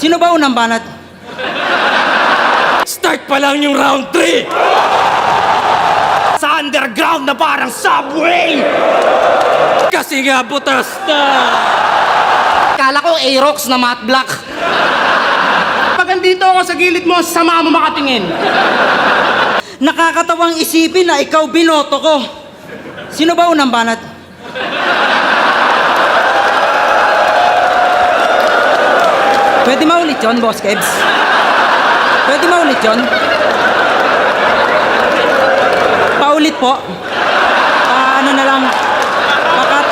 Sino ba unang banat? Start pa lang yung round 3! Sa underground na parang subway! Kasi nga butas na! Kala ko Aerox na matte black. Pag andito ako sa gilid mo, sama mo makatingin. Nakakatawang isipin na ikaw binoto ko. Sino ba unang banat? Pwede maulit yun, Boss Kebs? Pwede maulit yun? Paulit po. Ano na lang. Pakat.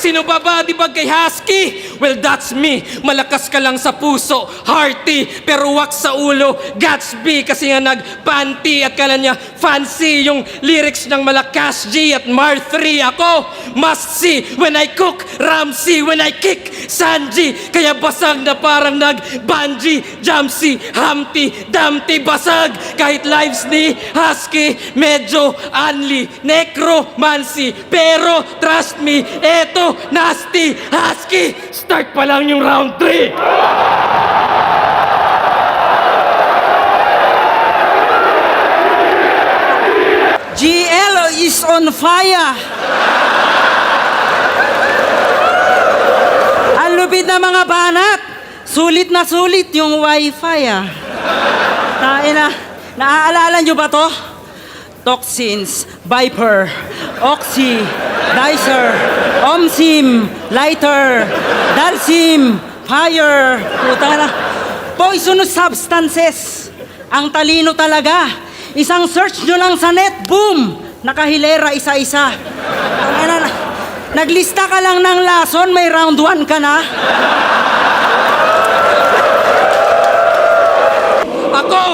Sino ba ba? Di ba kay Husky? Well, that's me. Malakas ka lang sa puso, hearty, pero wak sa ulo, Gatsby. Kasi nga nag-panty at kala niya fancy yung lyrics ng malakas G at Mar 3. Ako, must see when I cook, Ramsey when I kick, Sanji. Kaya basag na parang nag-bungee, Jamsey, Humpty, Dumpty, basag. Kahit lives ni Husky, medyo unli, necromancy. Pero trust me, eto, nasty, Husky. Start pa lang yung round 3! GL is on fire! Ang lupit na mga banat! Sulit na sulit yung wifi ah. Naaalala nyo ba to? Toxins, Viper, Oxy, Dicer, Omsim, Lighter, Dalsim, Fire. Puta na. Poisonous substances. Ang talino talaga. Isang search nyo lang sa net, boom! Nakahilera isa-isa. Naglista ka lang ng lason, may round 1 ka na. Ako!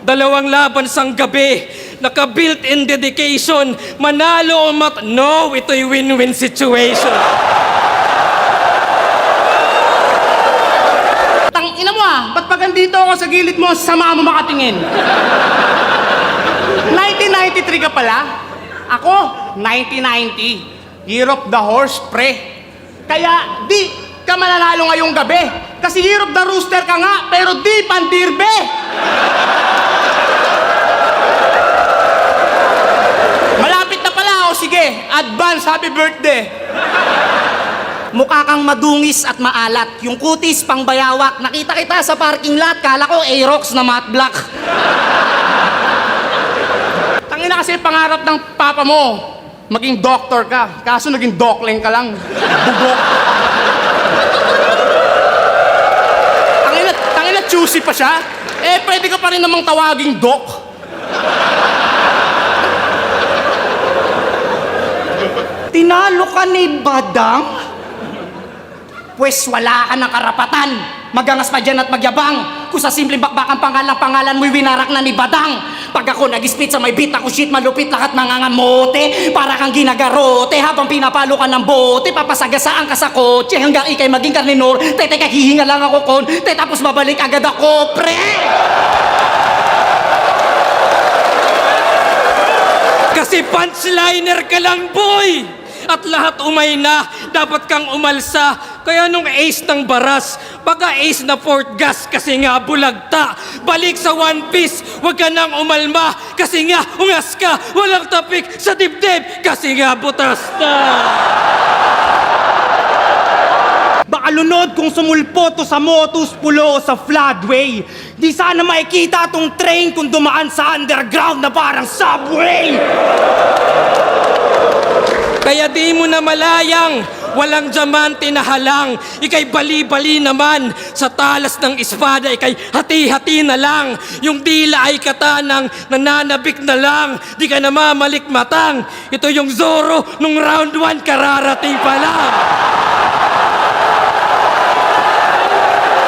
2 laban sang gabi. Naka-built-in dedication. Manalo o no, ito'y win-win situation. Tangina mo ba't pag andito ako sa gilid mo, sama mo makatingin? 1993 ka pala? Ako, 1990. Year of the horse, pre. Kaya di ka mananalo ngayong gabi. Kasi year of the rooster ka nga, pero di pandirbe. Malapit na pala, o sige, advance happy birthday. Mukha kang madungis at maalat. Yung kutis pang bayawak. Nakita kita sa parking lot. Kala ko Aerox na matte black. Tangina kasi pangarap ng papa mo, maging doctor ka. Kaso naging dokling ka lang. Bugok. Tangina choosy pa siya. Eh, pwede ka pa rin namang tawaging doc. Tinalo ka ni Badang? Pwes wala ka ng karapatan. Magangas pa dyan at magyabang. Kung sa simpleng bakbakang pangalan mo'y winarak na ni Badang. Pag ako nag-spit sa may beat, ako shit malupit lahat mangangamote. Para kang ginagarote habang pinapalo ka ng bote. Papasagasaan ka sa kotse hanggang ikay maging karninor. Teka, hihinga lang ako kon. Tapos babalik agad ako, pre! Kasi punchliner ka lang, boy! At lahat umay na, dapat kang umalsa. Kaya nung ace ng baras, baka ace na fourth gas kasi nga bulagta. Balik sa One Piece, wag ka nang umalma. Kasi nga ungas ka, walang tapik sa dibdib. Kasi nga butas na. Baka lunod kung sumulpo to sa motus pulo sa floodway. Di sana makikita tong train kung dumaan sa underground na parang subway. Kaya di mo na malayang, walang diamante na halang. Ika'y bali-bali naman, sa talas ng espada, ika'y hati-hati na lang. Yung dila ay katanang, nananabik na lang. Di ka na mamalikmatang. Ito yung Zoro, nung round 1 kararating pa lang.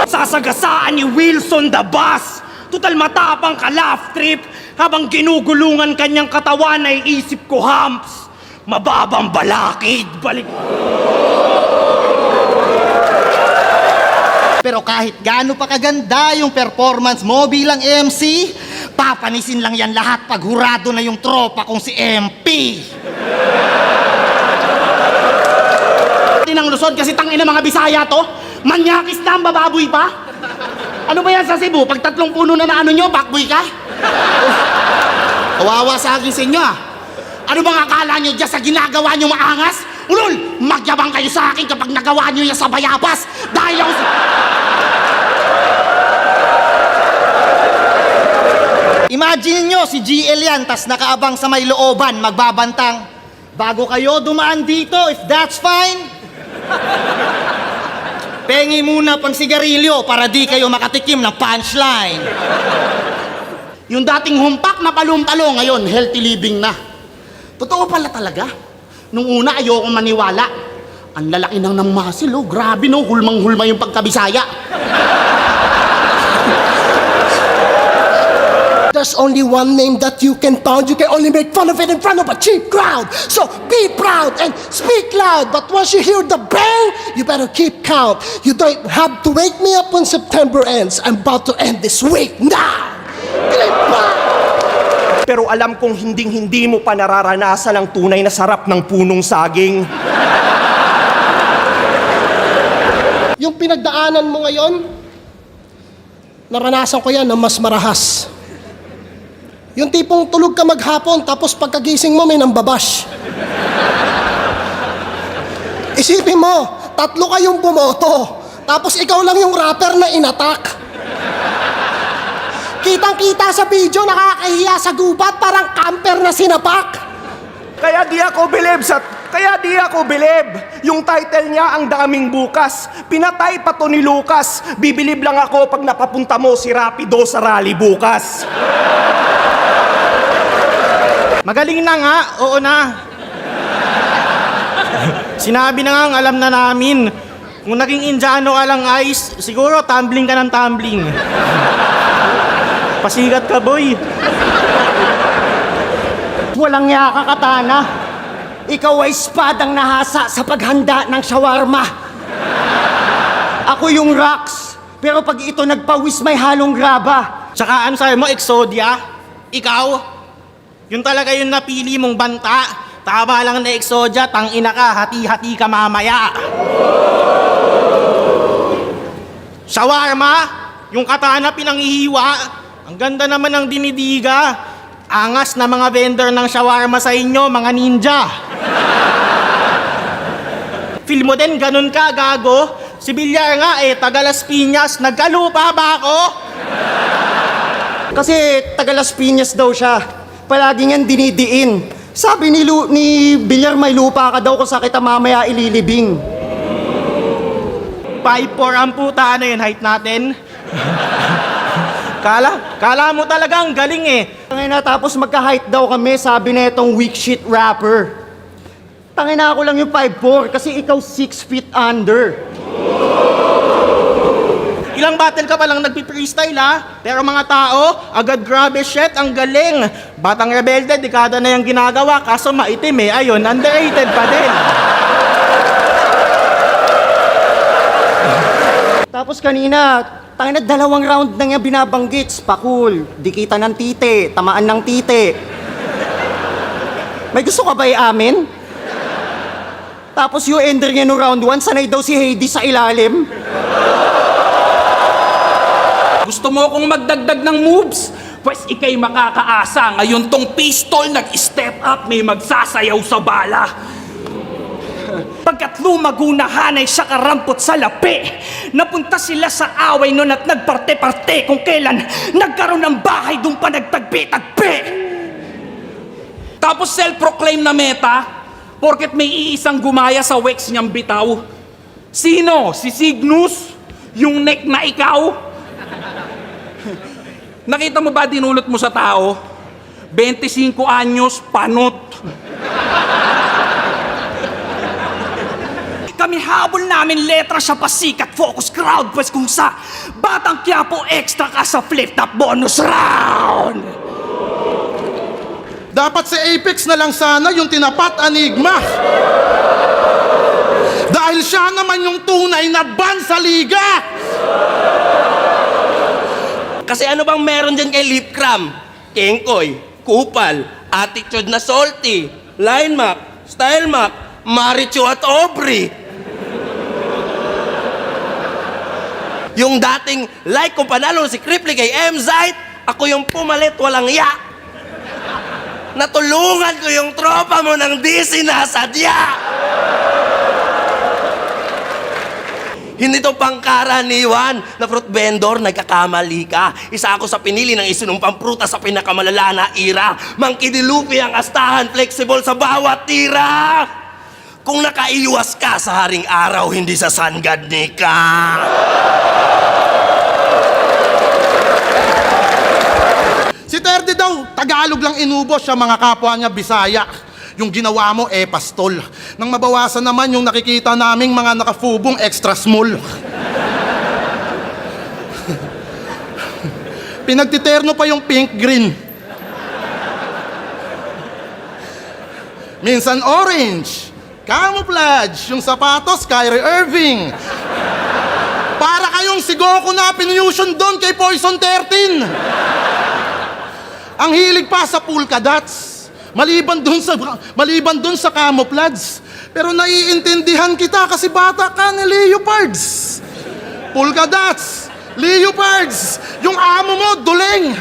Sasagasaan ni Wilson the Boss. Tutal matapang ka laugh trip. Habang ginugulungan kanyang katawan ay isip ko humps. Mababang balakid, balik. Pero kahit gaano pa kaganda yung performance mo bilang MC, papanisin lang yan lahat pag hurado na yung tropa kong si MP. laki ng Luzon kasi tangina mga Bisaya to. Manyakis na ang bababoy pa. Ano ba yan sa Cebu? Pag 3 puno na ano nyo, backboy ka? Kawawa sa akin sa inyo ah. Ano bang akala nyo dyan sa ginagawa nyo maangas? Ulol, magyabang kayo sa akin kapag nagawa nyo yan sa bayabas. Dahil ako sa... Imagine nyo, si GL yan, tas nakaabang sa may looban, magbabantang. Bago kayo dumaan dito, if that's fine, pengi muna pang sigarilyo para di kayo makatikim ng punchline. Yung dating humpak na palong-talo, ngayon, healthy living na. Totoo pala talaga. Nung una, ayoko maniwala. Ang lalaki nang ng muscle, oh. Grabe, no? Hulmang-hulma yung pagkabisaya. There's only one name that you can pound. You can only make fun of it in front of a cheap crowd. So be proud and speak loud. But once you hear the bang, you better keep count. You don't have to wake me up when September ends. I'm about to end this week now. Pero alam kong hinding-hindi mo pa nararanasan ang tunay na sarap ng punong saging. Yung pinagdaanan mo ngayon, naranasan ko yan na mas marahas. Yung tipong tulog ka maghapon, tapos pagkagising mo may nambabash. Isipin mo, 3 kayong bumoto, tapos ikaw lang yung rapper na inatak. Kitang-kita sa video, nakakahiya sa gubat, parang camper na sinapak. Kaya di ako bilib. Yung title niya, Ang Daming Bukas. Pinatay pa to ni Lucas. Bibilib lang ako pag napapunta mo si Rapido sa rally bukas. Magaling na nga, oo na. Sinabi na nga, ang alam na namin. Kung naging Indiano ka lang, Ice, siguro tumbling ka ng tumbling. Pasigat ka, boy. Walang niya ka, Katana. Ikaw ay espadang nahasa sa paghanda ng shawarma. Ako yung rocks, pero pag ito nagpawis may halong graba. Tsaka ano sabi mo, Exodia? Ikaw? Yun talaga yung napili mong banta. Tama lang na Exodia, tangina ka, hati-hati ka mamaya. Shawarma? Yung Katana pinanghihiwa? Ang ganda naman ng dinidiga. Angas na mga vendor ng shawarma sa inyo, mga ninja. Feel mo din, ganun ka, gago. Si Villar nga taga Las Piñas, nagkalupa ba ako? Kasi taga Las Piñas daw siya. Palagi niyang dinidiin. Sabi ni Villar, may lupa ka daw kung sa kita mamaya ililibing. 5'4" ang puta, ano yun, height natin? Kala mo talagang galing eh. Tangina, tapos magka-height daw kami, sabi na itong weak shit rapper. Tangina, ako lang yung 5'4", kasi ikaw 6 feet under. Ilang battle ka pa lang nagpi-freestyle ha? Pero mga tao, agad grabe shit, ang galing. Batang Rebelde, dekada na yung ginagawa, kaso maitim eh. Ayun, underrated pa din. Tapos kanina, tangina, 2 round na niya binabanggit. Pakul, dikita ng tite, tamaan ng tite. May gusto ka ba i-amin? Tapos yung ender niya no round 1, sanay daw si Hades sa ilalim. Gusto mo akong magdagdag ng moves? Pwes ikay makakaasa. Ngayon tong pistol nag-step up, may magsasayaw sa bala. Pagkat lumagunahan ay siya karampot sa lapi. Napunta sila sa away nun at nagparte-parte kung kailan nagkaroon ng bahay doon pa nagtagpi-tagpi. Tapos self-proclaim na meta, porket may iisang gumaya sa wax niyang bitaw. Sino? Si Cygnus? Yung neck na ikaw? Nakita mo ba dinulot mo sa tao? 25 anyos, panot. Kami habol namin letra siya pasikat, focus crowd, pues kung sa Batang Quiapo extra ka sa flip-top bonus round. Dapat sa Apex na lang sana yung tinapat Enigma. Dahil siya naman yung tunay na ban sa liga. Kasi ano bang meron dyan kay Lip Cram? Kengkoy, kupal, attitude na salty, line map, style map, Marichu at Aubrey. Yung dating like kung panalo si Cripply kay M-Zite, ako yung pumalit walang ya. Natulungan ko yung tropa mo ng di sinasadya. Hindi to pangkaraniwan na fruit vendor, nagkakamali ka. Isa ako sa pinili ng isinumpang prutas sa pinakamalala na ira. Mangkidilupi ang astahan, flexible sa bawat tira. Kung nakaiwas ka sa haring araw, hindi sa sangad ni ka. Si Terdy daw, Tagalog lang inubos siya, mga kapwa niya Bisaya. Yung ginawa mo, pastol. Nang mabawasan naman yung nakikita naming mga nakafubong extra small. Pinagtiterno pa yung pink green. Minsan orange. Camouflage. Yung sapatos, Kyrie Irving. Para kayong si Goku na pinusion doon kay Poison 13. Ang hilig pa sa polka dots. Maliban dun sa camouflage. Pero naiintindihan kita kasi bata ka ni Leopards. Polka dots, Leopards, yung amo mo, duleng.